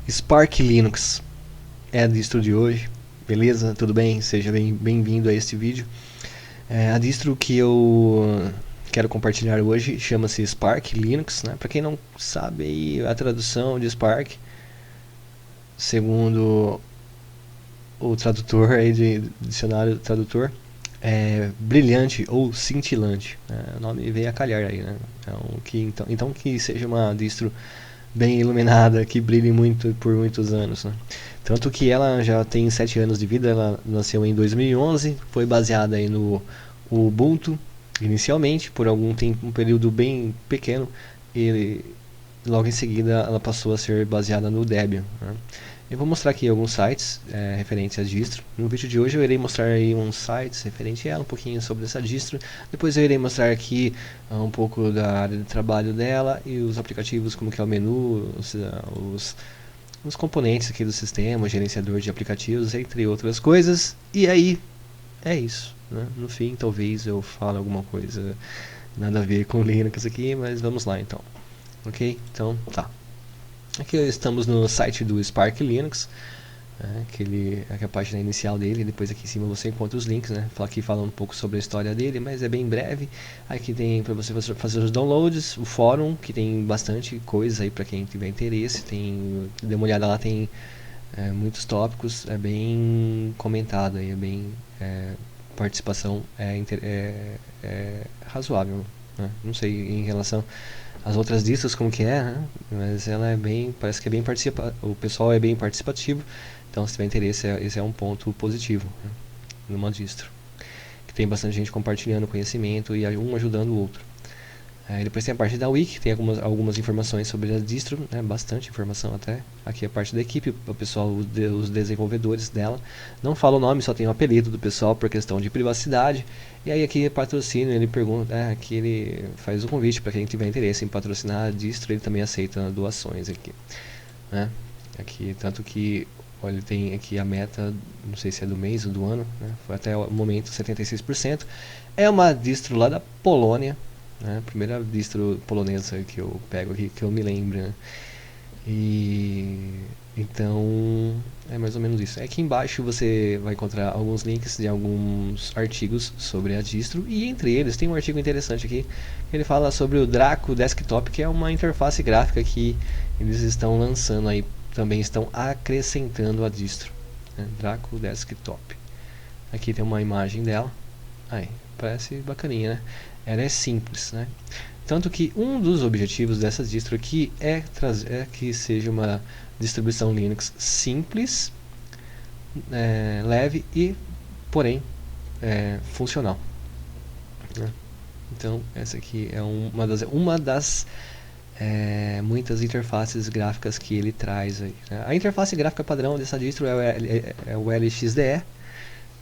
Spark Linux é a distro de hoje, beleza? Tudo bem? Seja bem-vindo a este vídeo. A distro que eu quero compartilhar hoje chama-se Spark Linux, né? Para quem não sabe, a tradução de Spark, segundo o tradutor aí de dicionário tradutor, é brilhante ou cintilante, né? O nome veio a calhar aí, né? Então que seja uma distro bem iluminada, que brilhe muito por muitos anos, né? Tanto que ela já tem 7 anos de vida, ela nasceu em 2011, foi baseada aí no Ubuntu inicialmente, por algum tempo, um período bem pequeno, e logo em seguida ela passou a ser baseada no Debian, né? Eu vou mostrar aqui alguns sites referentes à distro. No vídeo de hoje eu irei mostrar aí uns sites referentes a ela, um pouquinho sobre essa distro. Depois eu irei mostrar aqui um pouco da área de trabalho dela e os aplicativos, como que é o menu, os componentes aqui do sistema, o gerenciador de aplicativos, entre outras coisas. E aí, é isso, né? No fim, talvez eu fale alguma coisa nada a ver com Linux aqui, mas vamos lá então. Ok? Então, tá. Aqui estamos no site do Spark Linux, aqui é a página inicial dele. Depois aqui em cima você encontra os links, né? Aqui fala um pouco sobre a história dele, mas é bem breve. Aqui tem para você fazer os downloads, o fórum, que tem bastante coisa aí para quem tiver interesse. Dê uma olhada lá, tem muitos tópicos, é bem comentado aí, é bem participação razoável, né? Não sei em relação às outras distros como que é, né? Mas ela é bem, parece que é bem o pessoal é bem participativo. Então, se tiver interesse, esse é um ponto positivo, né, numa distro, que tem bastante gente compartilhando conhecimento e um ajudando o outro. Depois tem a parte da Wiki, tem algumas informações sobre a distro, né, bastante informação até. Aqui é a parte da equipe, o pessoal, os desenvolvedores dela. Não fala o nome, só tem o apelido do pessoal por questão de privacidade. E aí aqui é patrocínio, ele pergunta, aqui ele faz o convite para quem tiver interesse em patrocinar a distro, ele também aceita doações aqui, né? Aqui, tanto que, olha, ele tem aqui a meta, não sei se é do mês ou do ano, né? Foi até o momento 76%. É uma distro lá da Polônia, né? Primeira distro polonesa que eu pego aqui, que eu me lembro, né? E então é mais ou menos isso. Aqui embaixo você vai encontrar alguns links de alguns artigos sobre a distro, e entre eles tem um artigo interessante aqui que ele fala sobre o Draco Desktop, que é uma interface gráfica que eles estão lançando aí, também estão acrescentando a distro, né? Draco Desktop. Aqui tem uma imagem dela. Aí, parece bacaninha, né? Ela é simples, né? Tanto que um dos objetivos dessa distro aqui é que seja uma distribuição Linux simples, leve e, porém, funcional, né? Então, essa aqui é uma das muitas interfaces gráficas que ele traz aí, né? A interface gráfica padrão dessa distro é o LXDE,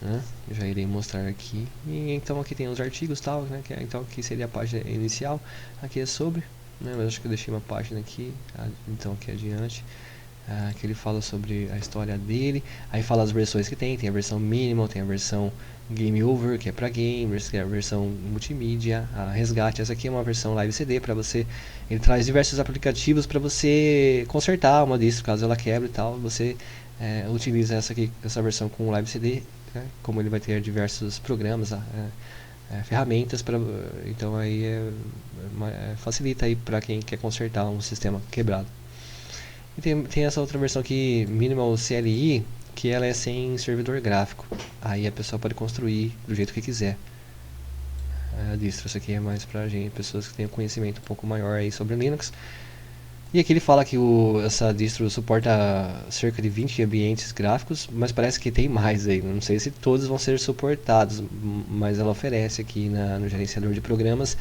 né? Já irei mostrar aqui. E então aqui tem os artigos tal, né? Então aqui seria a página inicial. Aqui é sobre, né? Mas acho que eu deixei uma página aqui. Então aqui adiante, que ele fala sobre a história dele. Aí fala as versões que tem a versão minimal, tem a versão Game Over, que é para gamers, que é a versão multimídia, a resgate. Essa aqui é uma versão live CD para você. Ele traz diversos aplicativos para você consertar uma distro caso ela quebre e tal. Você utiliza essa versão com live CD, né? Como ele vai ter diversos programas, ferramentas para, então aí facilita aí para quem quer consertar um sistema quebrado. E tem essa outra versão aqui, Minimal CLI, que ela é sem servidor gráfico. Aí a pessoa pode construir do jeito que quiser a distro. Isso aqui é mais pra gente, pessoas que têm um conhecimento um pouco maior aí sobre Linux. E aqui ele fala que essa distro suporta cerca de 20 ambientes gráficos, mas parece que tem mais aí. Não sei se todos vão ser suportados, mas ela oferece aqui no gerenciador de programas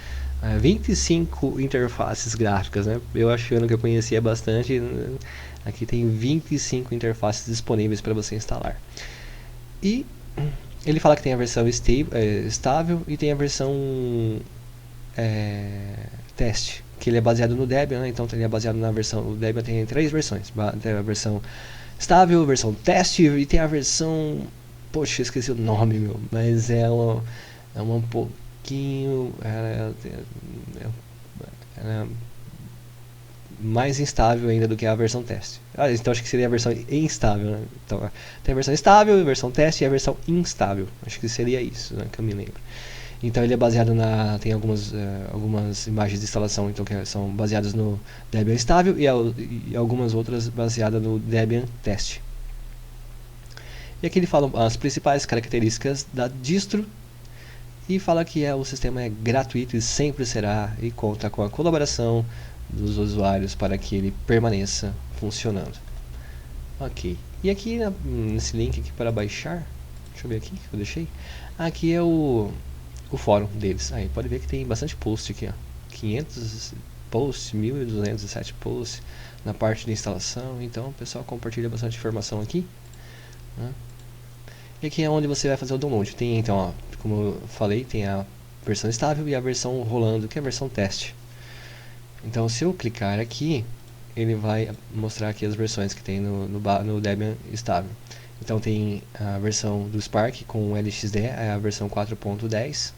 25 interfaces gráficas, né? Eu achando que eu conhecia bastante, aqui tem 25 interfaces disponíveis para você instalar. E ele fala que tem a versão estável e tem a versão teste, que ele é baseado no Debian, né? Então ele é baseado na versão, o Debian tem 3 versões, tem a versão estável, a versão teste e tem a versão, poxa, esqueci o nome, meu, mas é um pouquinho, mais instável ainda do que a versão teste. Então acho que seria a versão instável, né? Então, tem a versão estável, a versão teste e a versão instável. Acho que seria isso, né, que eu me lembro. Então ele é baseado tem algumas imagens de instalação então, que são baseadas no Debian estável e algumas outras baseadas no Debian teste. E aqui ele fala as principais características da distro e fala que o sistema é gratuito e sempre será e conta com a colaboração dos usuários para que ele permaneça funcionando. Ok. E aqui nesse link aqui para baixar, deixa eu ver aqui que eu deixei. Aqui é o fórum deles. Aí pode ver que tem bastante post aqui, ó. 500 posts, 1207 posts na parte de instalação. Então o pessoal compartilha bastante informação aqui, né? E aqui é onde você vai fazer o download. Tem então, ó, como eu falei, tem a versão estável e a versão rolando, que é a versão teste. Então se eu clicar aqui, ele vai mostrar aqui as versões que tem no Debian estável. Então tem a versão do Spark com LXDE, é a versão 4.10.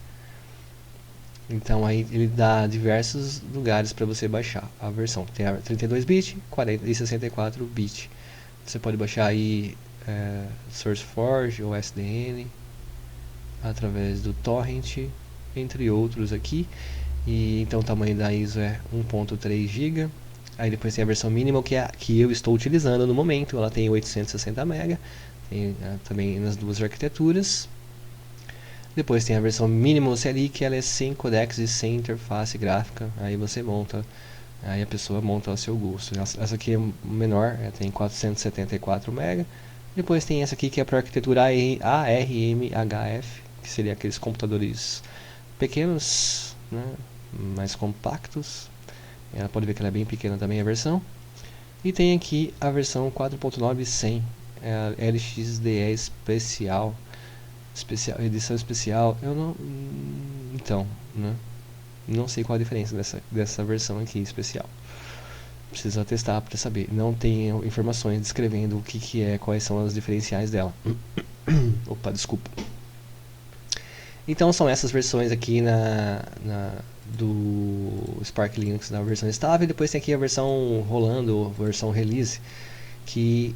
Então aí ele dá diversos lugares para você baixar a versão. Tem a 32-bit, 40 e 64-bit. Você pode baixar aí SourceForge ou SDN através do torrent, entre outros aqui. E então o tamanho da ISO é 1.3 GB. Aí depois tem a versão mínima que é a que eu estou utilizando no momento. Ela tem 860 MB. Tem também nas duas arquiteturas. Depois tem a versão mínima CLI, que ela é sem codecs e sem interface gráfica. Aí você monta, aí a pessoa monta ao seu gosto. Essa aqui é menor, tem 474 MB. Depois tem essa aqui que é para a arquitetura ARMHF, que seria aqueles computadores pequenos, né, mais compactos. Ela pode ver que ela é bem pequena também a versão. E tem aqui a versão 4.9 100, a LXDE especial, edição especial. Eu não, então, né, não sei qual a diferença dessa versão aqui especial. Precisa testar para saber. Não tem informações descrevendo o que é, quais são as diferenciais dela. Opa, desculpa. Então são essas versões aqui do Spark Linux na versão estável. E depois tem aqui a versão rolando, a versão release, que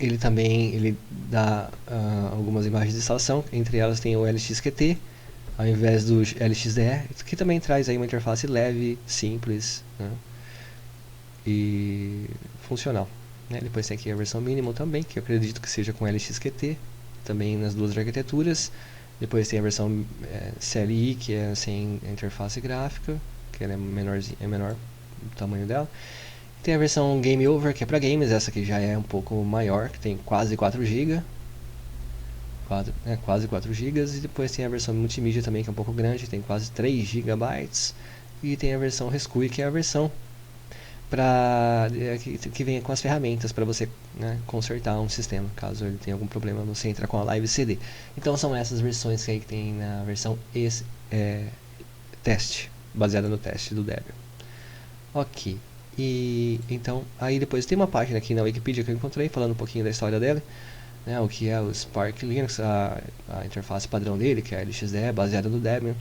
ele também dá algumas imagens de instalação. Entre elas tem o LXQT ao invés do LXDE, que também traz aí uma interface leve, simples, né, e funcional, né? Depois tem aqui a versão mínima também, que eu acredito que seja com LXQT, também nas duas arquiteturas. Depois tem a versão CLI, que é sem interface gráfica, que ela é menor o tamanho dela. Tem a versão Game Over, que é para games, essa aqui já é um pouco maior, que tem quase 4 GB. Quase 4 GB. E depois tem a versão multimídia também, que é um pouco grande, tem quase 3 GB. E tem a versão Rescue, que é a versão que vem com as ferramentas para você, né, consertar um sistema, caso ele tenha algum problema, você entra com a Live CD. Então são essas versões que tem na versão teste, baseada no teste do Debian. Ok, e então aí depois tem uma página aqui na Wikipedia que eu encontrei falando um pouquinho da história dele, né, o que é o Spark Linux, a interface padrão dele, que é a LXDE, baseada no Debian.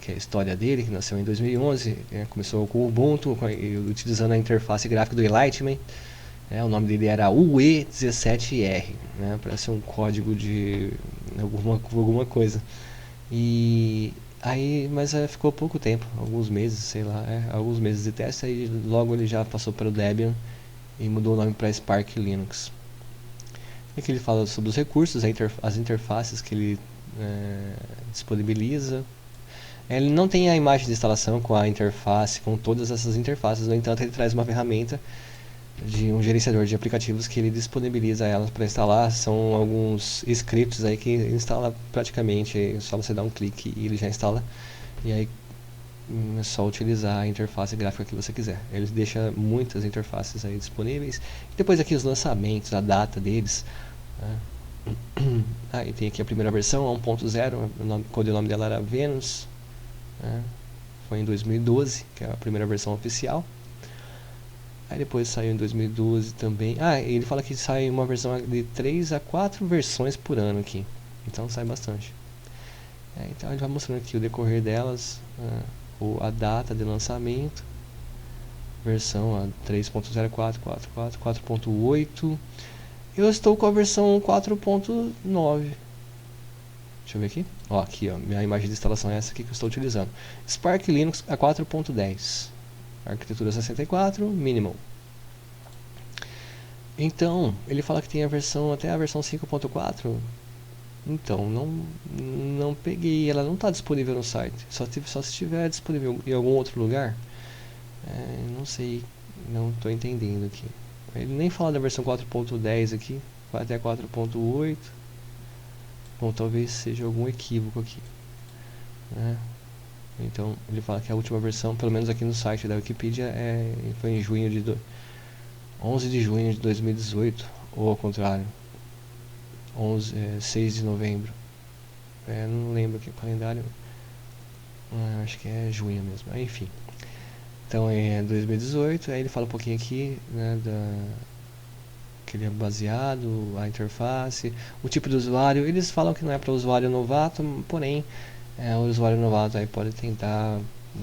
Que é a história dele, que nasceu em 2011, começou com o Ubuntu, utilizando a interface gráfica do Enlightenment. O nome dele era UE17R, né, parece um código de alguma coisa. E aí, mas ficou pouco tempo, alguns meses, sei lá, alguns meses de teste, aí logo ele já passou para o Debian e mudou o nome para Spark Linux. Aqui ele fala sobre os recursos, as interfaces que ele disponibiliza. Ele não tem a imagem de instalação com a interface, com todas essas interfaces, no entanto ele traz uma ferramenta de um gerenciador de aplicativos que ele disponibiliza elas para instalar. São alguns scripts aí que instala praticamente, é só você dar um clique e ele já instala, e aí é só utilizar a interface gráfica que você quiser. Ele deixa muitas interfaces aí disponíveis. Depois aqui os lançamentos, a data deles, né? E tem aqui a primeira versão, 1.0, o codinome dela era Venus. Foi em 2012, que é a primeira versão oficial. Aí depois saiu em 2012 também. Ele fala que sai uma versão de 3 a 4 versões por ano aqui. Então sai bastante. Então ele vai mostrando aqui o decorrer delas, a data de lançamento. versão 3.04, 4.8. Eu estou com a versão 4.9. Deixa eu ver aqui. Ó, aqui, ó, minha imagem de instalação é essa aqui que eu estou utilizando. Spark Linux a 4.10. Arquitetura 64, minimal. Então, ele fala que tem a versão até a versão 5.4. Então, não peguei, ela não está disponível no site. Só se estiver disponível em algum outro lugar. Não sei, não estou entendendo aqui. Ele nem fala da versão 4.10 aqui, até 4.8. Bom, talvez seja algum equívoco aqui, né? Então, ele fala que a última versão, pelo menos aqui no site da Wikipedia, foi em 11 de junho de 2018, ou ao contrário, 6 de novembro. Não lembro aqui o calendário, acho que é junho mesmo, enfim. Então é 2018, aí ele fala um pouquinho aqui, né, que ele é baseado, a interface, o tipo de usuário. Eles falam que não é para usuário novato, porém o usuário novato aí pode tentar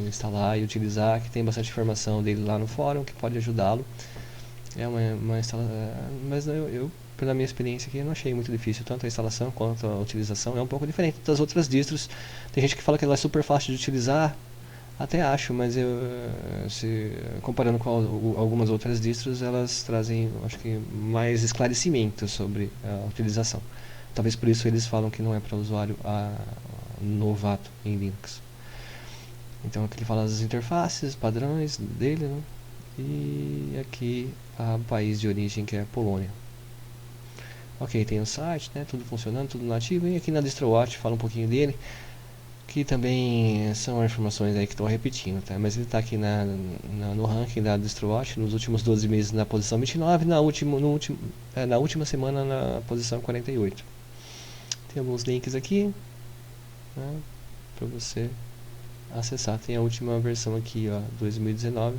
instalar e utilizar, que tem bastante informação dele lá no fórum que pode ajudá-lo. Uma instalação, mas eu, pela minha experiência aqui, eu não achei muito difícil, tanto a instalação quanto a utilização. É um pouco diferente das outras distros. Tem gente que fala que ela é super fácil de utilizar, até acho, mas comparando com algumas outras distros, elas trazem, acho que, mais esclarecimento sobre a utilização. Talvez por isso eles falam que não é para usuário novato em Linux. Então aqui ele fala das interfaces, padrões dele, né? E aqui o país de origem, que é a Polônia. Ok, tem o site, né? Tudo funcionando, tudo nativo. E aqui na DistroWatch fala um pouquinho dele, que também são informações aí que estou repetindo, tá? Mas ele está aqui no ranking da DistroWatch nos últimos 12 meses na posição 29 e na última semana na posição 48. Tem alguns links aqui, né, para você acessar. Tem a última versão aqui, ó, 2019,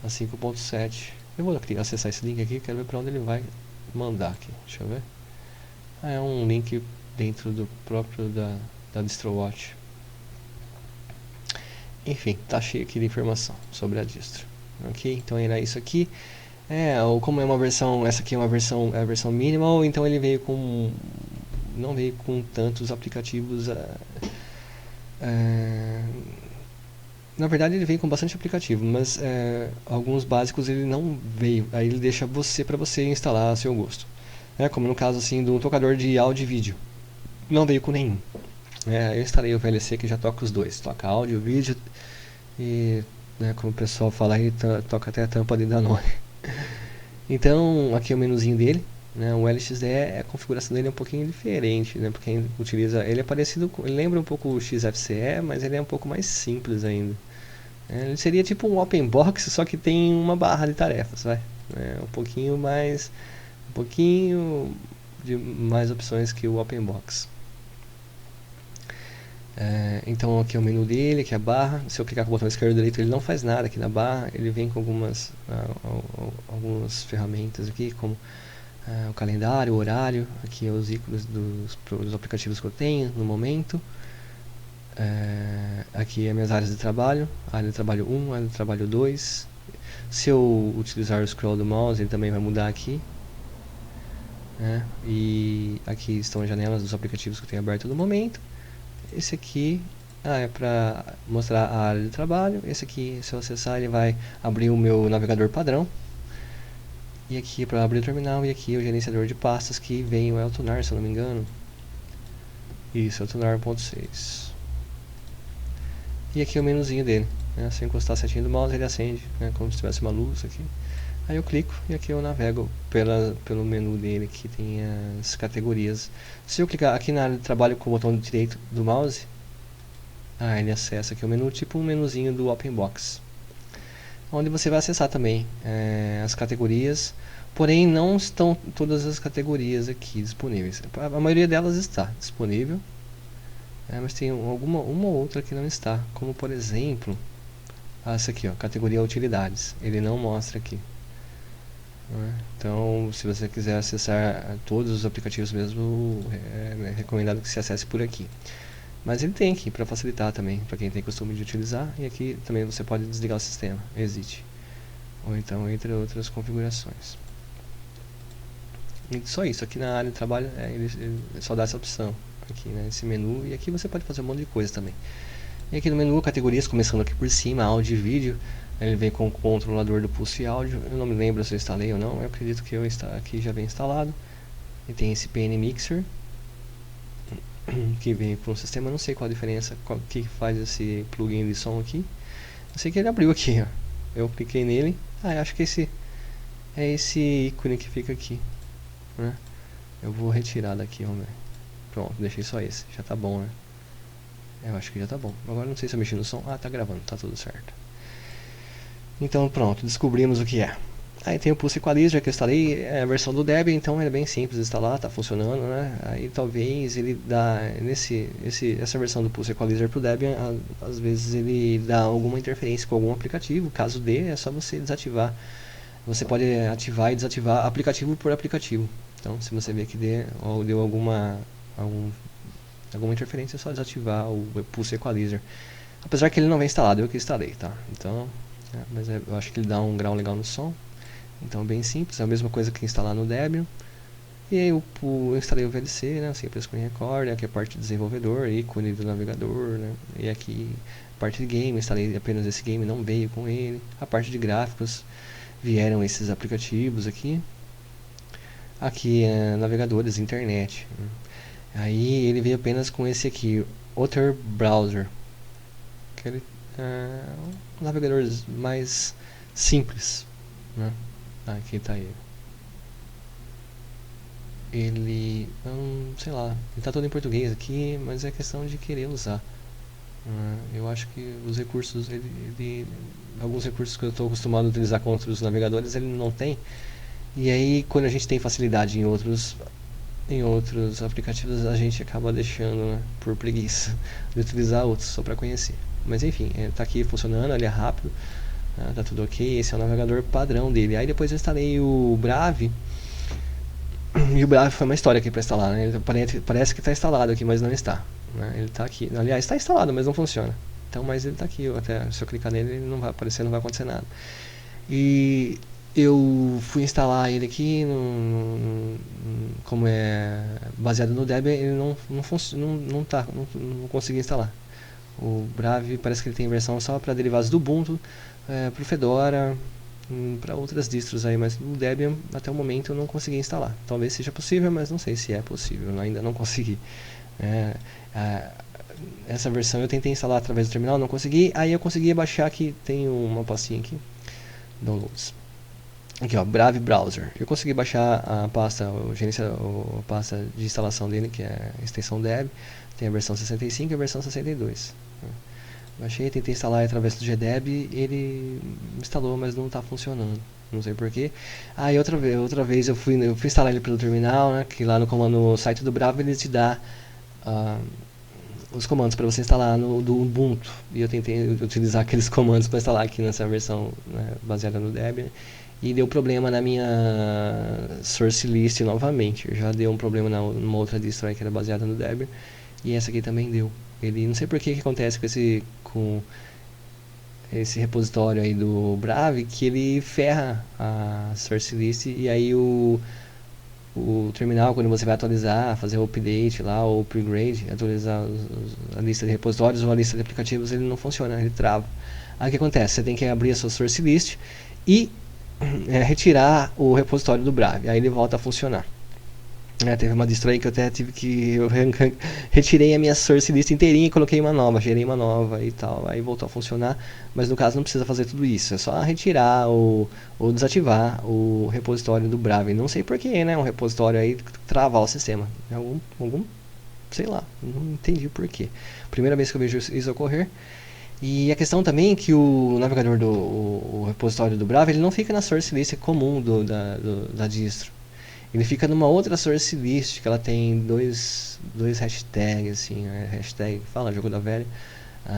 a 5.7. Eu vou acessar esse link aqui, quero ver para onde ele vai mandar aqui. Deixa eu ver. É um link dentro do próprio da DistroWatch. Enfim, tá cheio aqui de informação sobre a distro. Ok, então era isso aqui. Como é uma versão, essa aqui é a versão minimal, então ele não veio com tantos aplicativos. Na verdade ele veio com bastante aplicativo, mas alguns básicos ele não veio. Aí ele deixa para você instalar a seu gosto. Como no caso assim do tocador de áudio e vídeo. Não veio com nenhum. Eu instalei o VLC que já toca os dois. Toca áudio, vídeo e, né, como o pessoal fala aí, toca até a tampa de Danone. Então aqui é o menuzinho dele. Né, o LXDE, a configuração dele é um pouquinho diferente, né, porque quem utiliza ele é parecido ele lembra um pouco o XFCE, mas ele é um pouco mais simples ainda. Ele seria tipo um open box, só que tem uma barra de tarefas, vai. Um pouquinho de mais opções que o open box. Então aqui é o menu dele, aqui é a barra. Se eu clicar com o botão esquerdo e direito, ele não faz nada aqui na barra. Ele vem com algumas ferramentas aqui, como o calendário, o horário. Aqui é os ícones dos aplicativos que eu tenho no momento. Aqui é minhas áreas de trabalho, área de trabalho 1, área de trabalho 2. Se eu utilizar o scroll do mouse, ele também vai mudar aqui. E aqui estão as janelas dos aplicativos que eu tenho aberto no momento. Esse aqui é para mostrar a área de trabalho. Esse aqui, se eu acessar, ele vai abrir o meu navegador padrão. E aqui é para abrir o terminal. E aqui é o gerenciador de pastas, que vem o Eltunar, se eu não me engano. Isso, Eltunar.6. E aqui é o menuzinho dele. Se eu encostar a setinha do mouse, ele acende, como se tivesse uma luz aqui. Aí eu clico e aqui eu navego pelo menu dele, que tem as categorias. Se eu clicar aqui na área de trabalho com o botão direito do mouse, ele acessa aqui o menu, tipo um menuzinho do Open Box, onde você vai acessar também as categorias, porém não estão todas as categorias aqui disponíveis. A maioria delas está disponível, mas tem uma ou outra que não está, como por exemplo essa aqui, ó, categoria utilidades. Ele não mostra aqui. Então, se você quiser acessar todos os aplicativos mesmo, é recomendado que se acesse por aqui. Mas ele tem aqui para facilitar também, para quem tem costume de utilizar. E aqui também você pode desligar o sistema, exit. ou então entre outras configurações. E só isso, aqui na área de trabalho ele só dá essa opção aqui, né, esse menu, e aqui você pode fazer um monte de coisa também. E aqui no menu, categorias, começando aqui por cima, áudio e vídeo, ele vem com o controlador do pulse áudio. Eu não me lembro se eu instalei ou não, eu acredito que aqui já vem instalado. E tem esse PN Mixer, que vem com o sistema, eu não sei qual a diferença, o que faz esse plugin de som aqui. Eu sei que ele abriu aqui, ó. Eu cliquei nele, acho que esse é esse ícone que fica aqui, né? Eu vou retirar daqui, vamos ver. Pronto, deixei só esse, já tá bom, né? Eu acho que já tá bom. Agora não sei se eu mexi no som. Tá gravando, tá tudo certo. Então pronto, descobrimos o que é. Aí tem o Pulse Equalizer que eu instalei, é a versão do Debian, então é bem simples de instalar, tá funcionando, né? Aí talvez ele dá, essa versão do Pulse Equalizer pro Debian, às vezes ele dá alguma interferência com algum aplicativo, caso dê, é só você desativar. Você pode ativar e desativar aplicativo por aplicativo. Então se você vê que deu alguma interferência, é só desativar o Pulse Equalizer. Apesar que ele não vem instalado, eu que instalei, tá? Então, mas eu acho que ele dá um grau legal no som. Então é bem simples, é a mesma coisa que instalar no Debian. E aí eu instalei o VLC, né, Simple Screen Record, aqui é a parte de desenvolvedor, ícone do navegador, né, e aqui a parte de game, instalei apenas esse game, não veio com ele. A parte de gráficos, vieram esses aplicativos aqui. Aqui é navegadores, internet. Aí ele veio apenas com esse aqui, Other Browser, que ele é um navegador mais simples, né? Aqui tá ele. Ele, sei lá, ele tá todo em português aqui, mas é questão de querer usar. Eu acho que os recursos, alguns recursos que eu estou acostumado a utilizar com outros navegadores, ele não tem. E aí, quando a gente tem facilidade em outros aplicativos, a gente acaba deixando, né, por preguiça de utilizar outros só para conhecer. Mas enfim, tá aqui funcionando, ele é rápido, tá tudo ok. Esse é o navegador padrão dele. Aí depois eu instalei o Brave, e o Brave foi uma história aqui para instalar, né? Ele parece que está instalado aqui, mas não está, né? Ele está aqui, aliás, está instalado, mas não funciona. Então, mas ele está aqui, até se eu clicar nele, ele não vai aparecer, não vai acontecer nada. E eu fui instalar ele aqui, como é baseado no Debian, ele não consegui instalar. O Brave parece que ele tem versão só para derivados do Ubuntu, para o Fedora, para outras distros aí, mas o Debian até o momento eu não consegui instalar. Talvez seja possível, mas não sei se é possível, eu ainda não consegui. Essa versão eu tentei instalar através do terminal, não consegui. Aí eu consegui baixar aqui, tem uma pastinha aqui, downloads. Aqui ó, Brave Browser. Eu consegui baixar a pasta, a pasta de instalação dele, que é a extensão Deb. Tem a versão 65 e a versão 62. Baixei, tentei instalar através do GDEB, ele instalou, mas não está funcionando. Não sei porquê. Aí outra vez eu fui instalar ele pelo terminal, né? Que lá no site do Brave ele te dá os comandos para você instalar do Ubuntu. E eu tentei utilizar aqueles comandos para instalar aqui nessa versão, né, baseada no Debian. E deu problema na minha source list novamente. Já deu um problema numa outra distro aí que era baseada no Debian. E essa aqui também deu. Ele, não sei por que acontece com esse repositório aí do Brave, que ele ferra a source list, e aí o terminal, quando você vai atualizar, fazer o update lá, ou upgrade, atualizar a lista de repositórios ou a lista de aplicativos, ele não funciona, ele trava. Aí o que acontece? Você tem que abrir a sua source list e retirar o repositório do Brave, aí ele volta a funcionar. Teve uma distro aí que eu até tive que retirei a minha source list inteirinha e coloquei uma nova, gerei uma nova e tal, aí voltou a funcionar, mas no caso não precisa fazer tudo isso, é só retirar ou desativar o repositório do Brave. Não sei porquê, né, um repositório aí travar o sistema, sei lá, não entendi porquê. Primeira vez que eu vejo isso ocorrer. E a questão também é que o navegador o repositório do Brave, ele não fica na source list comum da distro. Ele fica numa outra source list, que ela tem dois hashtags, assim, hashtag, fala, jogo da velha,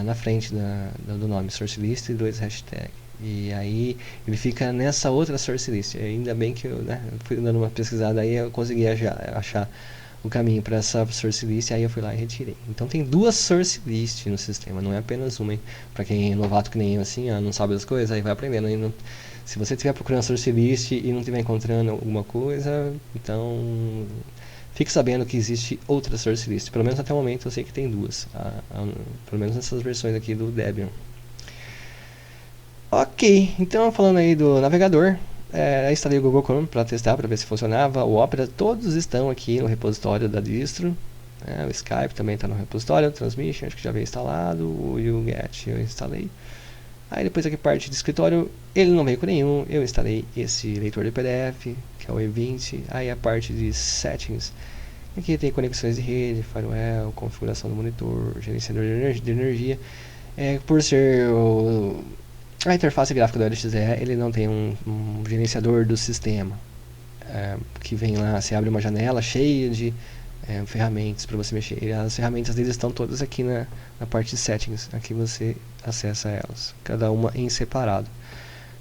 na frente do nome, source list e 2 hashtags. E aí ele fica nessa outra source list. Ainda bem que eu fui dando uma pesquisada aí, eu consegui achar o caminho para essa source list, aí eu fui lá e retirei. Então tem duas source list no sistema, não é apenas uma, hein? Para quem é novato que nem eu assim, não sabe as coisas, aí vai aprendendo. Aí não, se você estiver procurando source list e não estiver encontrando alguma coisa, então fique sabendo que existe outra source list. Pelo menos até o momento eu sei que tem duas, pelo menos nessas versões aqui do Debian. Ok, então falando aí do navegador, instalei o Google Chrome para testar, para ver se funcionava. O Opera, todos estão aqui no repositório da distro. O Skype também está no repositório, o Transmission, acho que já veio instalado, o UGET eu instalei. Aí depois aqui parte de escritório, ele não veio com nenhum, eu instalei esse leitor de PDF, que é o E20. Aí a parte de settings, aqui tem conexões de rede, firewall, configuração do monitor, gerenciador de energia. Por ser a interface gráfica do LXDE, ele não tem um gerenciador do sistema, que vem lá, você abre uma janela cheia de ferramentas para você mexer. As ferramentas deles estão todas aqui na parte de settings, aqui você acessa elas, cada uma em separado.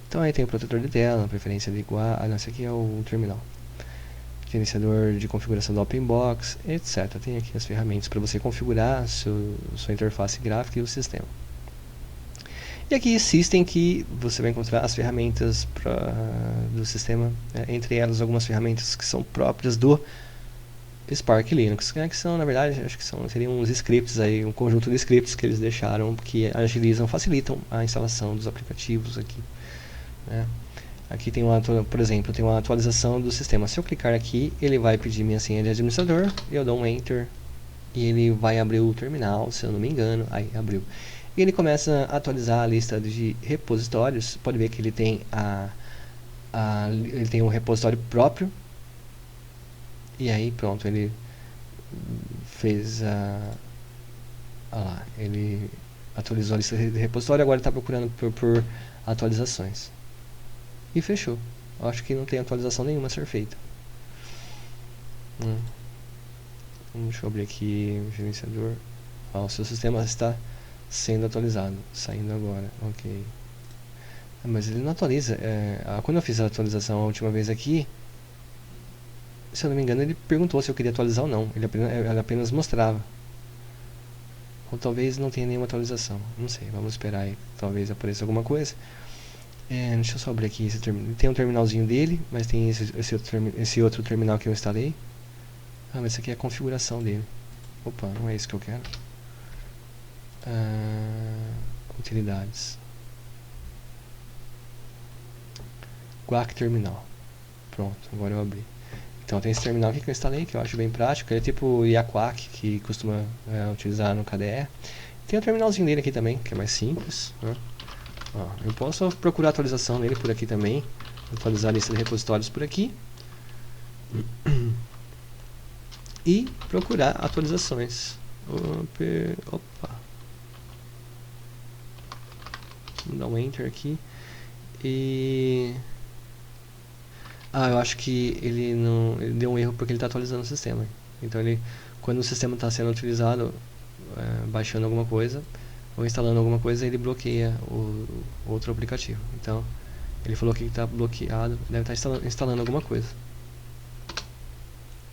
Então aí tem o protetor de tela, preferência de igual, esse aqui é o terminal, gerenciador de configuração do OpenBox, etc. Tem aqui as ferramentas para você configurar sua interface gráfica e o sistema. E aqui System, que você vai encontrar as ferramentas do sistema, entre elas algumas ferramentas que são próprias do Spark Linux, que são, na verdade, acho que seriam uns scripts aí, um conjunto de scripts que eles deixaram, que agilizam, facilitam a instalação dos aplicativos aqui. Aqui tem por exemplo, tem uma atualização do sistema. Se eu clicar aqui, ele vai pedir minha senha de administrador, eu dou um Enter e ele vai abrir o terminal, se eu não me engano. Aí abriu. E ele começa a atualizar a lista de repositórios. Pode ver que ele tem ele tem um repositório próprio. E aí pronto, ele fez ele atualizou a lista de repositório. Agora está procurando por atualizações. E fechou. Eu acho que não tem atualização nenhuma a ser feita. Deixa eu abrir aqui o gerenciador. O seu sistema está sendo atualizado, saindo agora, ok. Mas ele não atualiza. Quando eu fiz a atualização a última vez aqui, se eu não me engano, ele perguntou se eu queria atualizar ou não. Ele apenas mostrava. Ou talvez não tenha nenhuma atualização. Não sei, vamos esperar aí. Talvez apareça alguma coisa. Deixa eu só abrir aqui esse terminal. Tem um terminalzinho dele, mas tem esse outro terminal que eu instalei. Mas esse aqui é a configuração dele. Opa, não é isso que eu quero. Utilidades. Guac terminal. Pronto, agora eu abri. Então tem esse terminal aqui que eu instalei, que eu acho bem prático. Ele é tipo o Yaquac, que costuma utilizar no KDE. Tem o terminalzinho dele aqui também, que é mais simples, né? Eu posso procurar atualização nele por aqui também. Atualizar a lista de repositórios por aqui. E procurar atualizações. Opa. Vou dar um Enter aqui. Eu acho que ele deu um erro porque ele está atualizando o sistema. Então quando o sistema está sendo utilizado, baixando alguma coisa ou instalando alguma coisa, ele bloqueia o outro aplicativo. Então ele falou que está bloqueado, deve estar instalando alguma coisa.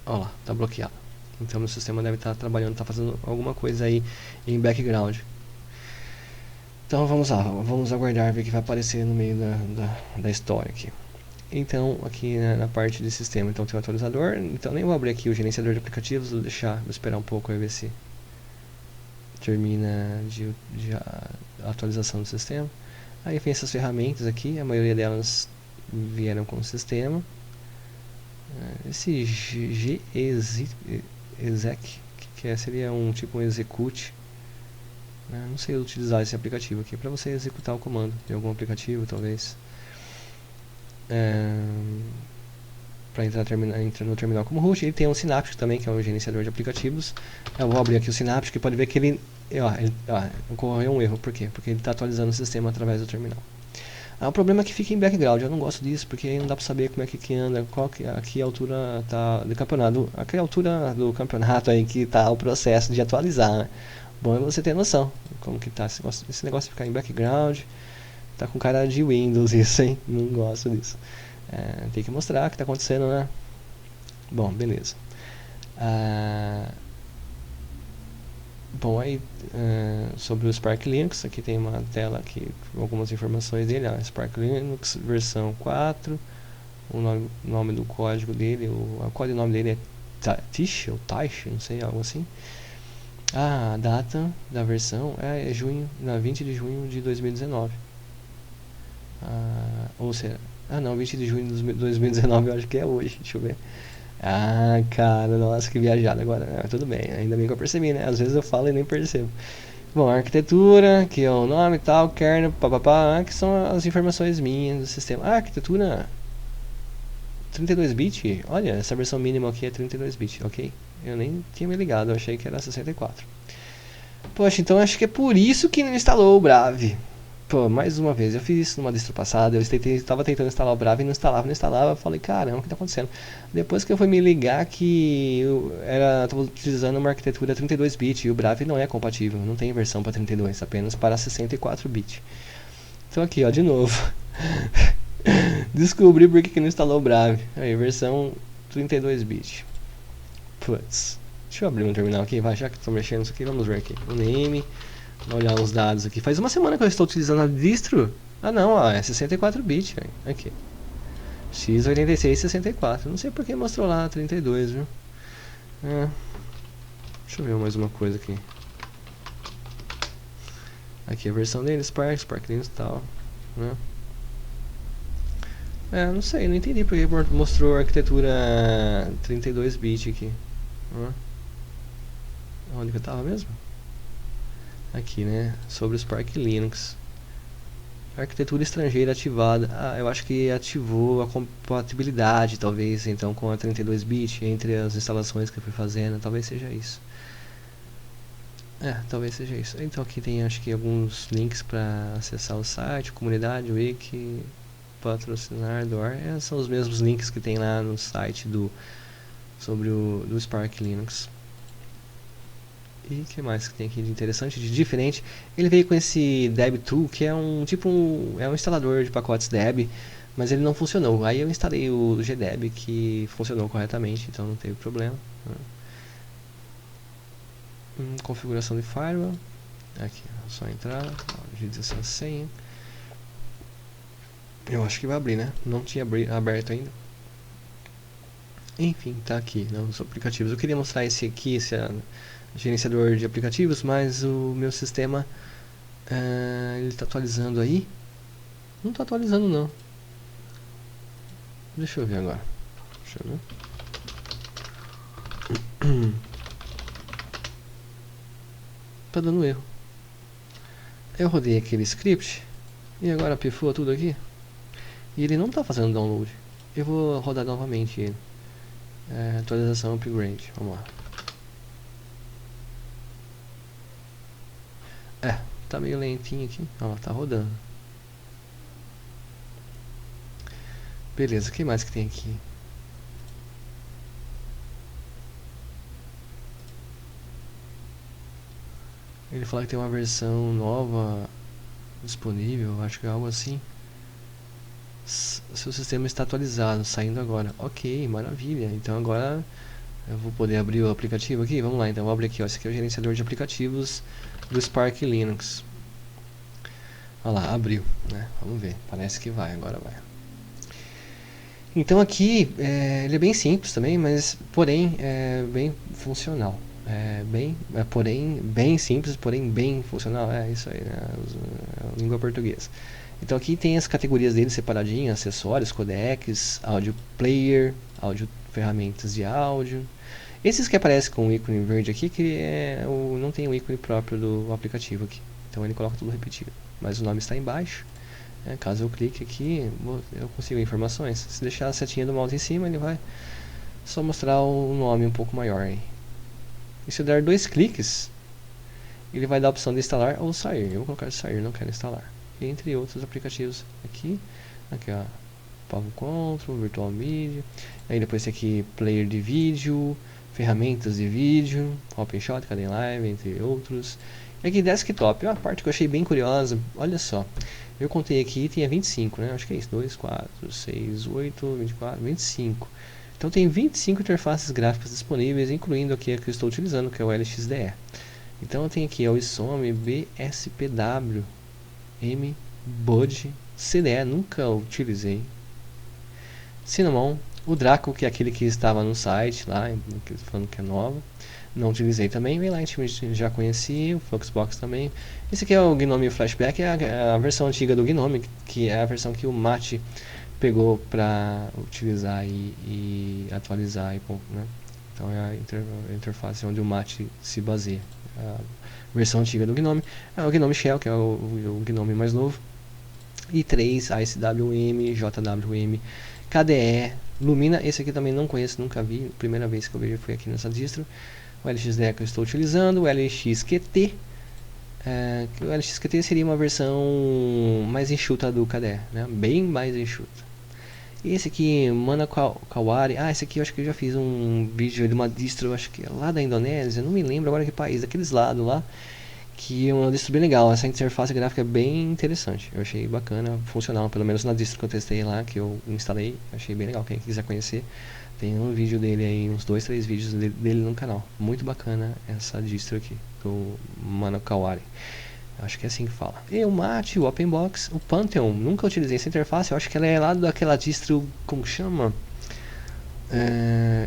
Olha lá, está bloqueado. Então o sistema deve estar trabalhando, está fazendo alguma coisa aí em background. Então vamos lá, vamos aguardar ver o que vai aparecer no meio da história aqui. Então aqui na parte de sistema, então tem o atualizador. Então nem vou abrir aqui o gerenciador de aplicativos, vou esperar um pouco aí ver se termina de atualização do sistema. Aí vem essas ferramentas aqui, a maioria delas vieram com o sistema. Esse exec, que seria um tipo um execute. Não sei utilizar esse aplicativo aqui para você executar o comando de algum aplicativo, talvez. Para entrar no terminal como root. Ele tem um Synaptic também, que é um gerenciador de aplicativos. Eu vou abrir aqui o Synaptic, pode ver que ele ocorreu um erro. Por quê? Porque ele está atualizando o sistema através do terminal. O problema é que fica em background. Eu não gosto disso, porque aí não dá para saber como é que anda, a que altura está do campeonato. A que altura do campeonato aí que está o processo de atualizar, né? Bom é você ter noção como que tá esse negócio de ficar em background. Tá com cara de Windows isso, hein? Não gosto disso. Tem que mostrar o que tá acontecendo, né? Bom, beleza. Ah, bom, aí sobre o Spark Linux, aqui tem uma tela aqui com algumas informações dele, Spark Linux versão 4, o nome do código dele, o codinome dele é Tish ou Taish, não sei, algo assim. A data da versão é junho, 20 de junho de 2019. Ou seja, não, 20 de junho de 2019 eu acho que é hoje, deixa eu ver. Cara, nossa, que viajada agora. Tudo bem, ainda bem que eu percebi, né? Às vezes eu falo e nem percebo. Bom, arquitetura, que é o nome e tal, kernel, papapá, que são as informações minhas do sistema. Arquitetura 32-bit, olha, essa versão mínima aqui é 32-bit, ok? Eu nem tinha me ligado, eu achei que era 64. Poxa, então acho que é por isso que não instalou o Brave. Pô, mais uma vez, eu fiz isso numa distro passada, eu estava tentando instalar o Brave e não instalava, eu falei, caramba, o que está acontecendo? Depois que eu fui me ligar que eu estava utilizando uma arquitetura 32-bit e o Brave não é compatível, não tem versão para 32, apenas para 64-bit. Então aqui, ó, de novo. Descobri por que não instalou o Brave. Aí, versão 32-bit. Putz. Deixa eu abrir um terminal aqui, vai, já que estou mexendo nisso aqui, vamos ver aqui. O name, olhar os dados aqui. Faz uma semana que eu estou utilizando a distro. Não, ó, é 64-bit. Aqui. x86-64. Não sei por que mostrou lá 32, viu? Deixa eu ver mais uma coisa aqui. Aqui a versão dele, Spark Linux e tal, né? Não sei, não entendi porque mostrou a arquitetura 32-bit aqui. Onde que eu tava mesmo? Aqui, né? Sobre o Spark Linux. Arquitetura estrangeira ativada. Eu acho que ativou a compatibilidade, talvez, então, com a 32-bit entre as instalações que eu fui fazendo. Talvez seja isso. Talvez seja isso. Então aqui tem, acho que, alguns links para acessar o site, comunidade, wiki, patrocinar, doar. São os mesmos links que tem lá no site sobre do Spark Linux. E o que mais que tem aqui de interessante, de diferente? Ele veio com esse Deb Tool, que é um instalador de pacotes Deb, mas ele não funcionou. Aí eu instalei o GDeb, que funcionou corretamente, então não teve problema. Configuração de firewall. Aqui, só entrar, digitação de senha. Eu acho que vai abrir, né? Não tinha aberto ainda. Enfim, tá aqui, né, os aplicativos. Eu queria mostrar esse aqui, esse gerenciador de aplicativos, mas o meu sistema ele está atualizando aí. Não está atualizando não. Deixa eu ver agora. Deixa eu ver. Tá dando erro. Eu rodei aquele script e agora pifou tudo aqui. E ele não está fazendo download. Eu vou rodar novamente ele. Atualização upgrade. Vamos lá. Tá meio lentinho aqui. Ó, tá rodando. Beleza, o que mais que tem aqui? Ele fala que tem uma versão nova disponível, acho que é algo assim. Seu sistema está atualizado, saindo agora. Ok, maravilha. Então agora eu vou poder abrir o aplicativo aqui. Vamos lá, então vou abrir aqui, ó. Esse aqui é o gerenciador de aplicativos do Spark Linux. Olha lá, abriu, né? Vamos ver, parece que vai, agora vai. Então aqui, ele é bem simples também, mas porém é bem funcional. Porém bem simples, porém bem funcional. Isso aí, né? A língua portuguesa. Então aqui tem as categorias dele separadinhas, acessórios, codecs, áudio player, áudio ferramentas de áudio. Esses que aparecem com o ícone verde aqui, que não tem o ícone próprio do aplicativo aqui. Então ele coloca tudo repetido. Mas o nome está embaixo. Caso eu clique aqui, eu consigo informações. Se deixar a setinha do mouse em cima, ele vai só mostrar o nome um pouco maior aí. E se eu der 2 cliques, ele vai dar a opção de instalar ou sair. Eu vou colocar sair, não quero instalar. Entre outros aplicativos aqui ó, Pavo Control, Virtual Media, aí depois tem aqui player de vídeo, ferramentas de vídeo, OpenShot, Kdenlive, entre outros. E aqui desktop, uma parte que eu achei bem curiosa, olha só, eu contei aqui, tinha 25, né, acho que é isso, 2, 4, 6, 8, 24, 25. Então tem 25 interfaces gráficas disponíveis, incluindo aqui a que eu estou utilizando, que é o LXDE. Então eu tenho aqui o ISOM, BSPW, MBUD, CDE, nunca utilizei. Cinnamon, o Draco, que é aquele que estava no site lá, falando que é novo, não utilizei também. O Enlightenment já conheci, o Fluxbox também. Esse aqui é o Gnome Flashback, é a versão antiga do Gnome, que é a versão que o Mate pegou para utilizar e atualizar, né? Então é a interface onde o Mate se baseia. A versão antiga do Gnome é o Gnome Shell, que é o Gnome mais novo. i3, ASWM, JWM, KDE, Lumina. Esse aqui também não conheço, nunca vi. Primeira vez que eu vejo foi aqui nessa distro. O LXDE que eu estou utilizando, o LXQT. O LXQT seria uma versão mais enxuta do KDE, né? Bem mais enxuta. E esse aqui, Manakawari. Esse aqui eu acho que eu já fiz um vídeo de uma distro, acho que é lá da Indonésia, não me lembro agora que país, daqueles lados lá, que é uma distro bem legal. Essa interface gráfica é bem interessante, eu achei bacana, funcional, pelo menos na distro que eu testei lá, que eu instalei, achei bem legal. Quem quiser conhecer, tem um vídeo dele aí, uns 2, 3 vídeos dele no canal. Muito bacana essa distro aqui, do Manakawari. Acho que é assim que fala. E o Mate, o Openbox, o Pantheon, nunca utilizei essa interface. Eu acho que ela é lá daquela distro, como chama?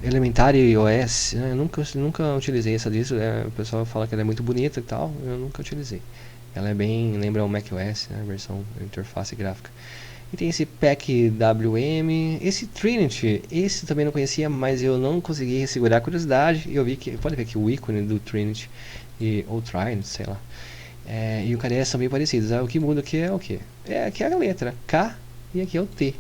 Elementary OS, né? Eu nunca utilizei essa distro. O pessoal fala que ela é muito bonita e tal. Eu nunca utilizei. Ela é bem, lembra o macOS, né? A versão interface gráfica. E tem esse pack WM, esse Trinity, esse também não conhecia, mas eu não consegui segurar a curiosidade. E eu vi que, pode ver que o ícone do Trinity, ou Trinity, sei lá. E o KDE são bem parecidos. O que muda aqui é o que? Aqui é a letra K e aqui é o T.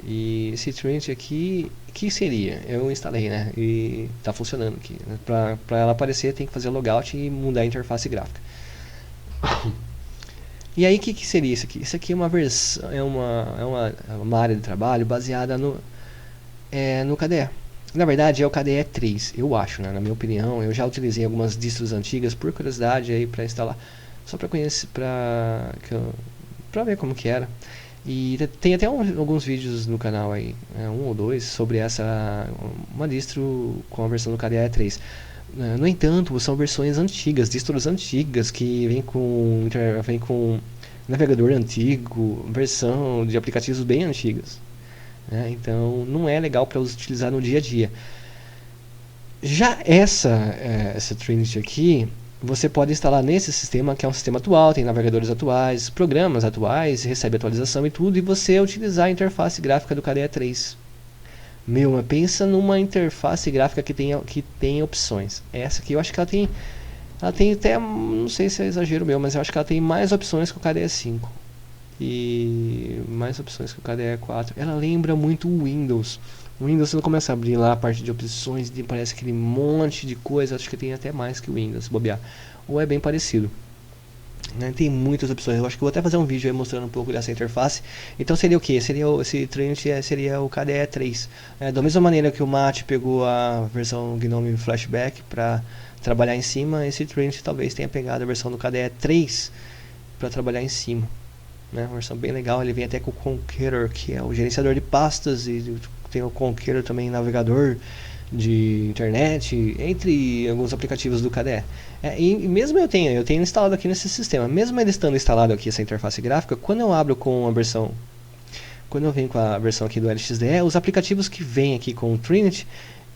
E esse Trinity aqui, que seria? Eu instalei, né? E tá funcionando aqui. Pra ela aparecer, tem que fazer logout e mudar a interface gráfica. E aí, o que seria isso aqui? Isso aqui é uma versão, é uma área de trabalho baseada no KDE. Na verdade é o KDE 3, eu acho, né? Na minha opinião. Eu já utilizei algumas distros antigas por curiosidade aí para instalar, só para conhecer, para ver como que era. E tem até alguns vídeos no canal aí, um ou dois, sobre uma distro com a versão do KDE 3. No entanto, são versões antigas, distros antigas que vem com navegador antigo, versão de aplicativos bem antigas. Então não é legal para utilizar no dia a dia. Já essa Trinity aqui, você pode instalar nesse sistema, que é um sistema atual, tem navegadores atuais, programas atuais, recebe atualização e tudo, e você utilizar a interface gráfica do KDE 3. Mas pensa numa interface gráfica que tem opções. Essa aqui eu acho que ela tem até, não sei se é exagero meu, mas eu acho que ela tem mais opções que o KDE 5. E mais opções que o KDE 4. Ela lembra muito o Windows. O Windows, você não começa a abrir lá a parte de opções, parece aquele monte de coisa. Acho que tem até mais que o Windows, se bobear. Ou é bem parecido. Tem muitas opções. Eu acho que vou até fazer um vídeo aí mostrando um pouco dessa interface. Então seria o que? Esse Trinity seria o KDE 3. Da mesma maneira que o Mate pegou a versão Gnome Flashback para trabalhar em cima, esse Trinity talvez tenha pegado a versão do KDE 3 para trabalhar em cima. Uma versão bem legal. Ele vem até com o Conqueror, que é o gerenciador de pastas, e tem o Conqueror também, navegador de internet, entre alguns aplicativos do KDE. E mesmo eu tenho instalado aqui nesse sistema, mesmo ele estando instalado aqui essa interface gráfica, quando eu venho com a versão aqui do LXDE, os aplicativos que vêm aqui com o Trinity,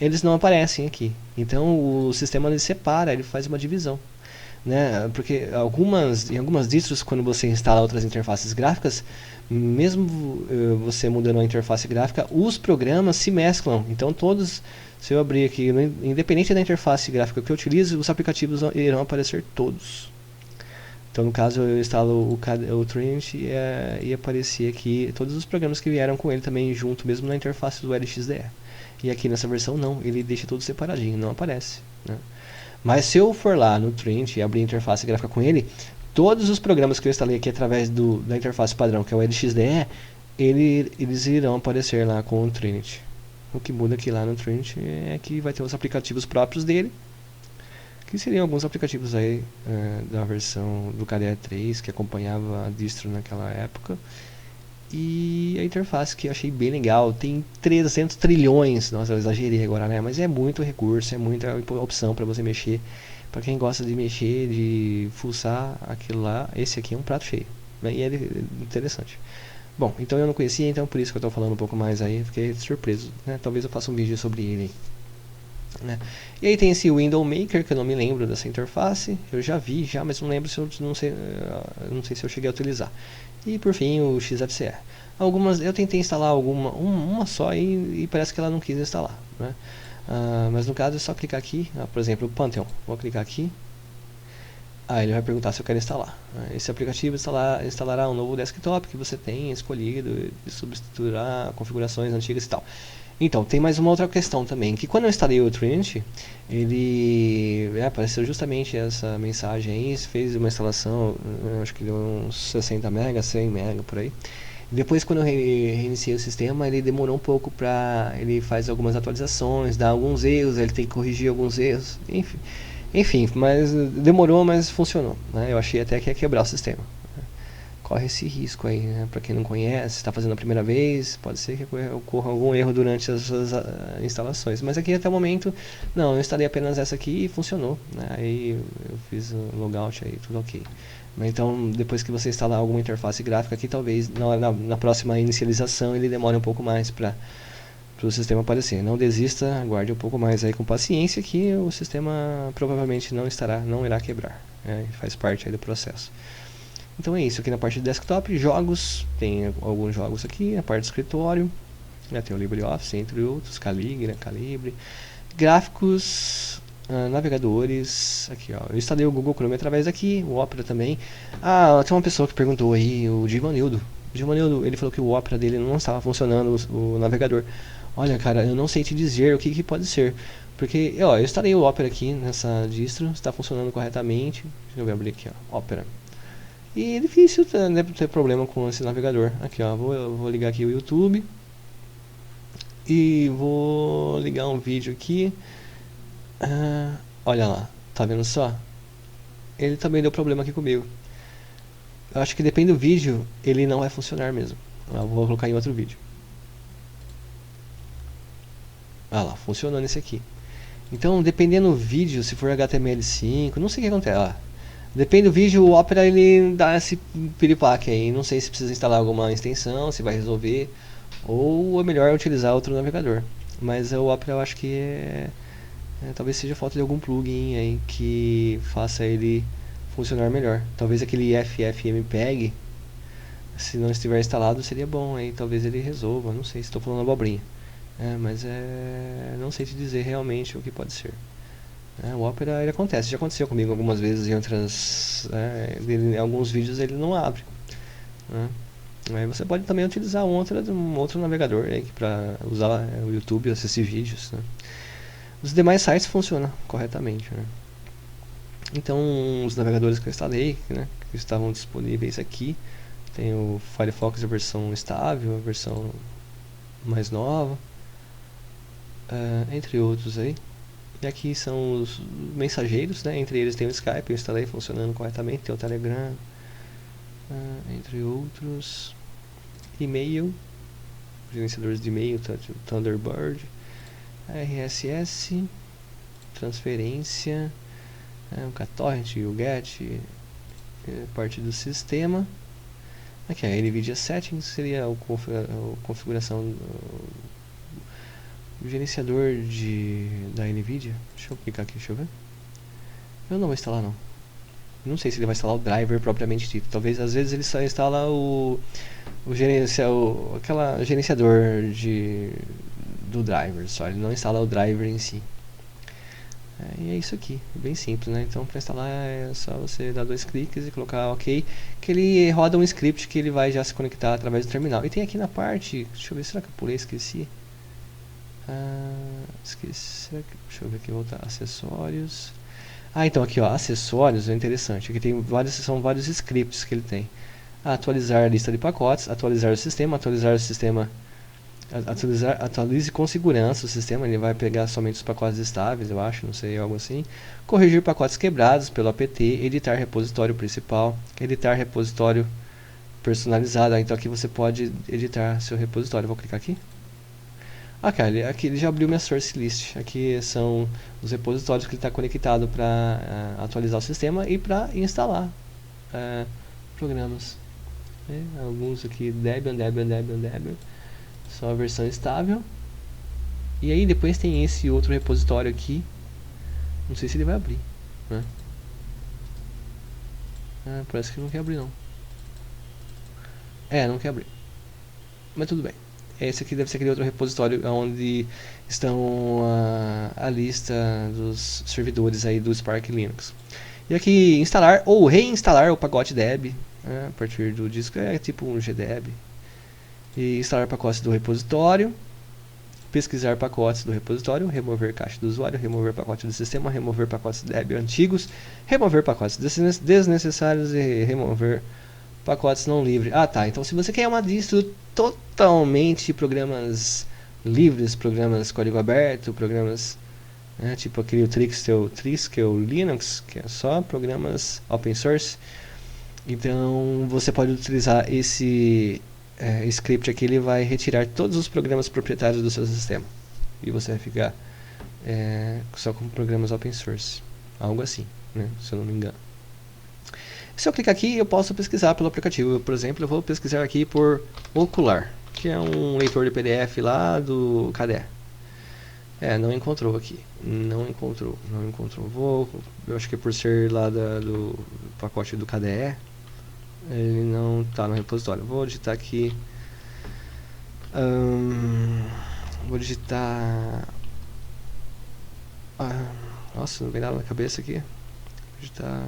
eles não aparecem aqui. Então o sistema ele separa, ele faz uma divisão. Porque em algumas distros, quando você instala outras interfaces gráficas, mesmo você mudando a interface gráfica, os programas se mesclam. Então se eu abrir aqui, independente da interface gráfica que eu utilizo, os aplicativos irão aparecer todos. Então no caso eu instalo o Trinity e aparecer aqui todos os programas que vieram com ele também junto, mesmo na interface do LXDE. E aqui nessa versão não, ele deixa tudo separadinho, não aparece. Mas se eu for lá no Trinity e abrir a interface gráfica com ele, todos os programas que eu instalei aqui através da interface padrão, que é o LXDE, eles irão aparecer lá com o Trinity. O que muda aqui lá no Trinity é que vai ter os aplicativos próprios dele, que seriam alguns aplicativos aí da versão do KDE 3 que acompanhava a distro naquela época. E a interface que eu achei bem legal, tem 300 trilhões, nossa, eu exagerei agora, né? Mas é muito recurso, é muita opção para você mexer. Para quem gosta de mexer, de fuçar aquilo lá, esse aqui é um prato cheio, né? E é interessante. Bom, então eu não conhecia, então por isso que eu estou falando um pouco mais aí, fiquei surpreso, né? Talvez eu faça um vídeo sobre ele, né? E aí tem esse Window Maker, que eu não me lembro dessa interface, eu já vi, mas não lembro se eu não sei se eu cheguei a utilizar. E por fim o XFCE. Algumas eu tentei instalar uma só e parece que ela não quis instalar, né? Mas no caso é só clicar aqui, por exemplo o Pantheon, vou clicar aqui. Ele vai perguntar se eu quero instalar. Esse aplicativo instalará um novo desktop que você tem escolhido e substituirá configurações antigas e tal. Então, tem mais uma outra questão também, que quando eu instalei o Trinity, ele apareceu justamente essa mensagem aí, fez uma instalação, acho que deu uns 60 MB, 100 MB por aí. Depois, quando eu reiniciei o sistema, ele demorou um pouco ele faz algumas atualizações, dá alguns erros, ele tem que corrigir alguns erros, enfim, mas demorou, mas funcionou, né? Eu achei até que ia quebrar o sistema. Corre esse risco aí, né? Para quem não conhece, está fazendo a primeira vez, pode ser que ocorra algum erro durante as suas instalações. Mas aqui até o momento, não, eu instalei apenas essa aqui e funcionou, né? Aí eu fiz o logout aí, tudo ok. Mas então, depois que você instalar alguma interface gráfica aqui, talvez na próxima inicialização ele demore um pouco mais para o sistema aparecer. Não desista, aguarde um pouco mais aí com paciência que o sistema provavelmente não irá quebrar, né? Faz parte aí do processo. Então é isso, aqui na parte de desktop, jogos, tem alguns jogos aqui, na parte de escritório, né, tem o LibreOffice, entre outros, Calibre, gráficos, navegadores, aqui ó, eu instalei o Google Chrome através daqui, o Opera também. Tem uma pessoa que perguntou aí, o Givanildo, ele falou que o Opera dele não estava funcionando, o navegador. Olha cara, eu não sei te dizer o que pode ser, porque eu instalei o Opera aqui nessa distro, está funcionando corretamente, deixa eu abrir aqui ó, Opera. E é difícil ter problema com esse navegador. Aqui ó, vou ligar aqui o YouTube e vou ligar um vídeo aqui. Olha lá, tá vendo só? Ele também deu problema aqui comigo. Eu acho que depende do vídeo, ele não vai funcionar mesmo. Eu vou colocar em outro vídeo. Lá, funcionou nesse aqui. Então, dependendo do vídeo, se for HTML5, não sei o que acontece. Depende do vídeo, o Opera ele dá esse piripaque aí. Não sei se precisa instalar alguma extensão, se vai resolver, ou é melhor utilizar outro navegador. Mas o Opera eu acho que talvez seja falta de algum plugin aí que faça ele funcionar melhor. Talvez aquele FFmpeg, se não estiver instalado, seria bom aí. Talvez ele resolva. Não sei se estou falando abobrinha. Mas não sei te dizer realmente o que pode ser. O Opera ele acontece, já aconteceu comigo algumas vezes em outras. Em alguns vídeos ele não abre. Aí você pode também utilizar um outro navegador para usar o YouTube e assistir vídeos. Né? Os demais sites funcionam corretamente. Né? Então, os navegadores que eu instalei, né, que estavam disponíveis aqui, tem o Firefox a versão estável, a versão mais nova, entre outros aí. E aqui são os mensageiros, né? Entre eles tem o Skype, eu instalei funcionando corretamente, tem o Telegram, entre outros, e-mail, gerenciadores de e-mail, Thunderbird, RSS, transferência, o KTorrent, o GET, parte do sistema. Aqui a NVIDIA Settings seria a configuração o gerenciador da NVIDIA. Deixa eu clicar aqui, deixa eu ver. Eu não vou instalar não. Não sei se ele vai instalar o driver propriamente dito. Talvez às vezes ele só instala aquela gerenciador do driver só. Ele não instala o driver em si. E é isso aqui, bem simples, né? Então para instalar é só você dar 2 cliques e colocar OK, que ele roda um script que ele vai já se conectar através do terminal. E tem aqui na parte, deixa eu ver, será que eu pulei, esqueci? Esqueci, deixa eu ver aqui, voltar, acessórios. Então aqui ó, acessórios é interessante, aqui são vários scripts que ele tem. Atualizar a lista de pacotes, atualize com segurança o sistema, ele vai pegar somente os pacotes estáveis, eu acho, não sei, algo assim. Corrigir pacotes quebrados pelo apt, editar repositório principal, editar repositório personalizada. Então aqui você pode editar seu repositório. Vou clicar aqui. Cara, aqui ele já abriu minha source list. Aqui são os repositórios que ele está conectado para atualizar o sistema e para instalar programas. Alguns aqui, Debian, só a versão estável. E aí depois tem esse outro repositório aqui. Não sei se ele vai abrir, né? Parece que não quer abrir não. Não quer abrir. Mas tudo bem. Esse aqui deve ser aquele outro repositório onde estão a lista dos servidores aí do Spark Linux. E aqui instalar ou reinstalar o pacote Deb, a partir do disco, tipo um gdeb. E instalar pacotes do repositório, pesquisar pacotes do repositório, remover caixa do usuário, remover pacote do sistema, remover pacotes Deb antigos, remover pacotes desnecessários e remover pacotes não livres. Tá, então se você quer uma distro totalmente programas livres, programas código aberto, programas tipo aquele Triskel Linux, que é só programas open source, então você pode utilizar esse script aqui. Ele vai retirar todos os programas proprietários do seu sistema e você vai ficar só com programas open source, algo assim, né, se eu não me engano. Se eu clicar aqui, eu posso pesquisar pelo aplicativo. Por exemplo, eu vou pesquisar aqui por Okular, que é um leitor de PDF lá do KDE. Não encontrou aqui. Não encontrou. Eu acho que por ser lá do pacote do KDE, ele não está no repositório. Vou digitar aqui. Vou digitar. Nossa, não vem nada na cabeça aqui. Vou digitar.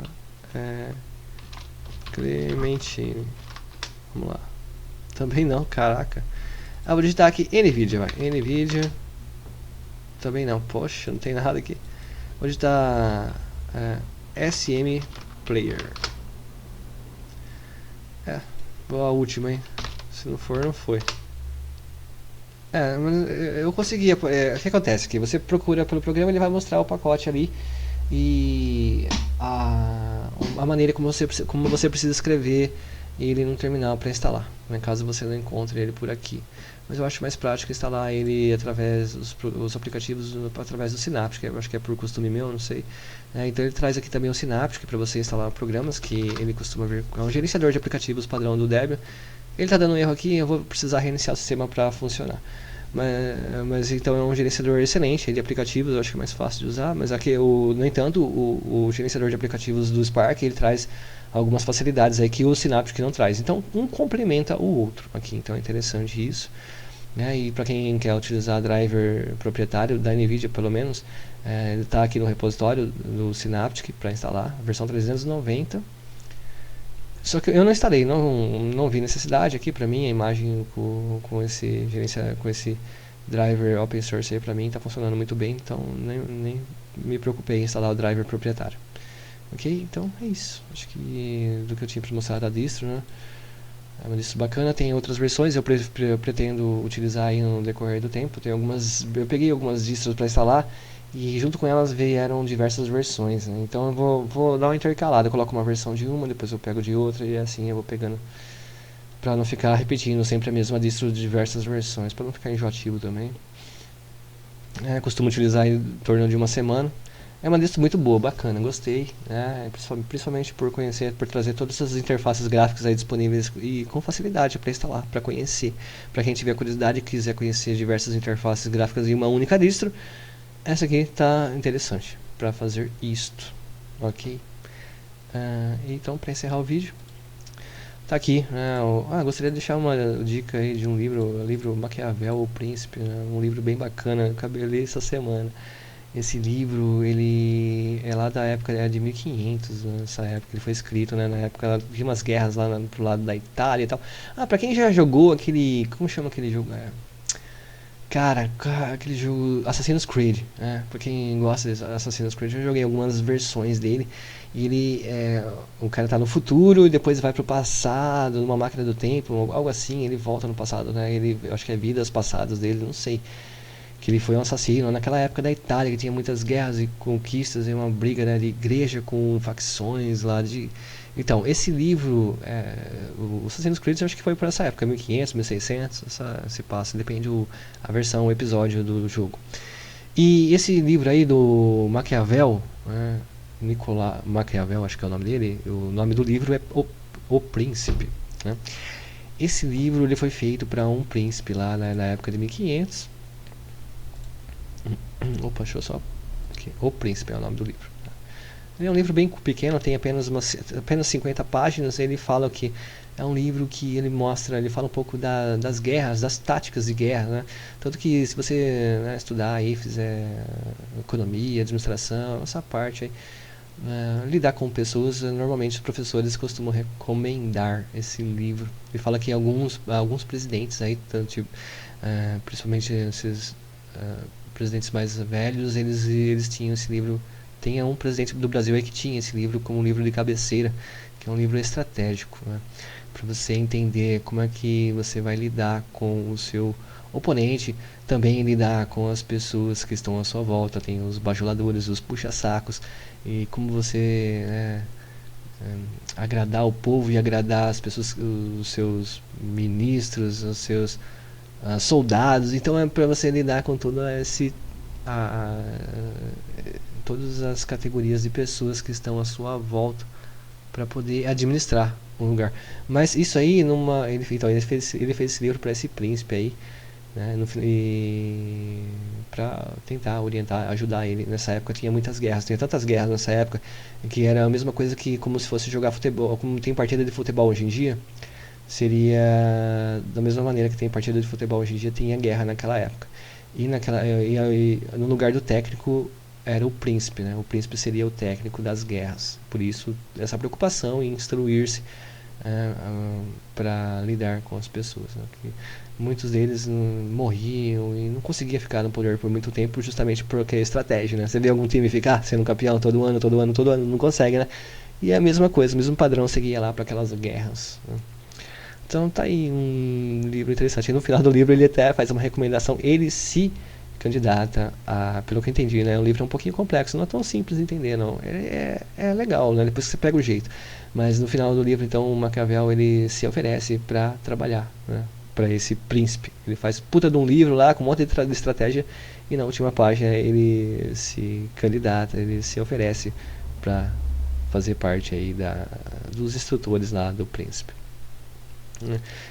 Clementine. Vamos lá. Também não, caraca. Vou digitar aqui NVIDIA, vai. NVIDIA. Também não, poxa, não tem nada aqui. Vou digitar SM Player. Vou a última, hein. Se não for, não foi. Mas eu consegui. O que acontece aqui? Você procura pelo programa, ele vai mostrar o pacote ali. E a maneira como você precisa escrever ele no terminal para instalar, né, caso você não encontre ele por aqui. Mas eu acho mais prático instalar ele através dos aplicativos, através do Synaptic. Eu acho que é por costume meu, não sei. Então ele traz aqui também o Synaptic para você instalar programas, que ele costuma vir com um gerenciador de aplicativos padrão do Debian. Ele está dando um erro aqui, eu vou precisar reiniciar o sistema para funcionar. Mas então é um gerenciador excelente de aplicativos, eu acho que é mais fácil de usar. Mas aqui, no entanto, o gerenciador de aplicativos do Spark, ele traz algumas facilidades aí que o Synaptic não traz. Então um complementa o outro aqui, então é interessante isso, né? E para quem quer utilizar driver proprietário da NVIDIA, pelo menos, ele está aqui no repositório do Synaptic para instalar, a versão 390. Só que eu não instalei, não vi necessidade aqui. Para mim a imagem com esse driver open source aí, para mim está funcionando muito bem, então nem me preocupei em instalar o driver proprietário. Ok, então é isso. Acho que do que eu tinha para mostrar da distro, né? É uma distro bacana, tem outras versões, eu pretendo utilizar aí no decorrer do tempo. Eu peguei algumas distros para instalar e junto com elas vieram diversas versões, né? Então eu vou dar uma intercalada, eu coloco uma versão de uma, depois eu pego de outra e assim eu vou pegando, para não ficar repetindo sempre a mesma distro de diversas versões, para não ficar enjoativo também. Costumo utilizar em torno de uma semana. É uma distro muito boa, bacana, gostei, né? Principalmente por trazer todas essas interfaces gráficas aí disponíveis e com facilidade para instalar, para conhecer. Para quem tiver curiosidade e quiser conhecer diversas interfaces gráficas em uma única distro, essa aqui está interessante para fazer isto, ok? Então, para encerrar o vídeo, tá aqui, né? Gostaria de deixar uma dica aí de um livro Maquiavel, o Príncipe, né? Um livro bem bacana, eu acabei de ler essa semana. Esse livro, ele é lá da época, de 1500, nessa época ele foi escrito, né? Na época de umas guerras lá pro lado da Itália e tal. Pra quem já jogou como chama aquele jogo? Cara, aquele jogo Assassin's Creed, né? Pra quem gosta de Assassin's Creed, eu joguei algumas versões dele. E o cara tá no futuro e depois vai pro passado, numa máquina do tempo, algo assim, ele volta no passado, né? Eu acho que é vidas passadas dele, não sei. Que ele foi um assassino naquela época da Itália, que tinha muitas guerras e conquistas e uma briga, né, de igreja com facções lá Então, esse livro, o Assassin's Creed, eu acho que foi por essa época, 1500, 1600, se passa, depende a versão, o episódio do jogo. E esse livro aí do Maquiavel, né, Nicolas Maquiavel, acho que é o nome dele, o nome do livro é O Príncipe, né? Esse livro ele foi feito para um príncipe lá na época de 1500. Opa, deixa eu só... Aqui. O Príncipe é o nome do livro. Ele é um livro bem pequeno, tem apenas 50 páginas. Ele fala que é um livro que ele mostra, ele fala um pouco das guerras, das táticas de guerra, né? Tanto que se você, né, estudar aí, fizer economia, administração, essa parte aí, lidar com pessoas, normalmente os professores costumam recomendar esse livro. Ele fala que alguns presidentes aí, tanto, principalmente esses presidentes mais velhos, eles tinham esse livro. Tem um presidente do Brasil aí que tinha esse livro como um livro de cabeceira, que é um livro estratégico, né? Para você entender como é que você vai lidar com o seu oponente, também lidar com as pessoas que estão à sua volta. Tem os bajuladores, os puxa-sacos, e como você, né, agradar o povo e agradar as pessoas, os seus ministros, os seus soldados. Então é para você lidar com todo esse todas as categorias de pessoas que estão à sua volta para poder administrar um lugar. Mas isso aí, ele fez esse livro para esse príncipe aí, né, para tentar orientar, ajudar ele. Nessa época tinha muitas guerras, tinha tantas guerras nessa época que era a mesma coisa que como se fosse jogar futebol, como tem partida de futebol hoje em dia. Seria da mesma maneira que tem partida de futebol hoje em dia, tinha guerra naquela época. E no lugar do técnico era o príncipe, né? O príncipe seria o técnico das guerras. Por isso, essa preocupação em instruir-se para lidar com as pessoas, né? Que muitos deles morriam e não conseguiam ficar no poder por muito tempo, justamente porque é estratégia, né? Você vê algum time ficar sendo campeão todo ano, não consegue, né? E é a mesma coisa, o mesmo padrão seguia lá para aquelas guerras, né? Então tá aí um livro interessante. E no final do livro ele até faz uma recomendação. Ele se candidata a, pelo que eu entendi, né? O livro é um pouquinho complexo, não é tão simples de entender, não. É legal, né? Depois que você pega o jeito. Mas no final do livro, então, o Maquiavel ele se oferece para trabalhar, né, para esse príncipe. Ele faz puta de um livro lá com um monte de estratégia e na última página ele se candidata, ele se oferece para fazer parte aí dos instrutores lá do príncipe.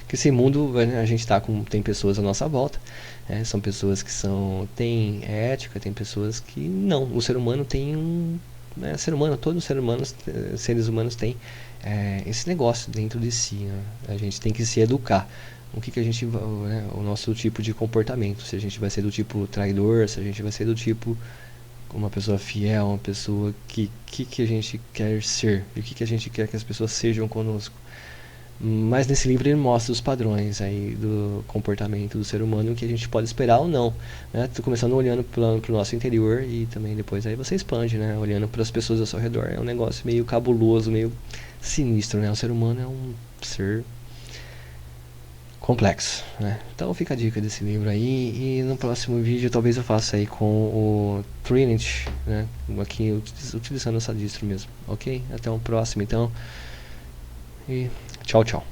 Que esse mundo, né, a gente tem pessoas à nossa volta, né, são pessoas que têm ética, tem pessoas que não. O ser humano tem né, todos os seres humanos têm esse negócio dentro de si, né? A gente tem que se educar. O que a gente, né, o nosso tipo de comportamento, se a gente vai ser do tipo traidor, se a gente vai ser do tipo uma pessoa fiel, uma pessoa que a gente quer ser, e o que a gente quer que as pessoas sejam conosco. Mas nesse livro ele mostra os padrões aí do comportamento do ser humano, o que a gente pode esperar ou não, né? Tô começando olhando para o nosso interior e também depois aí você expande, né? Olhando para as pessoas ao seu redor. É um negócio meio cabuloso, meio sinistro, né? O ser humano é um ser complexo, né? Então fica a dica desse livro aí, e no próximo vídeo talvez eu faça aí com o Trinity, né? Aqui utilizando essa distro mesmo, ok? Até o próximo então, e tchau, tchau.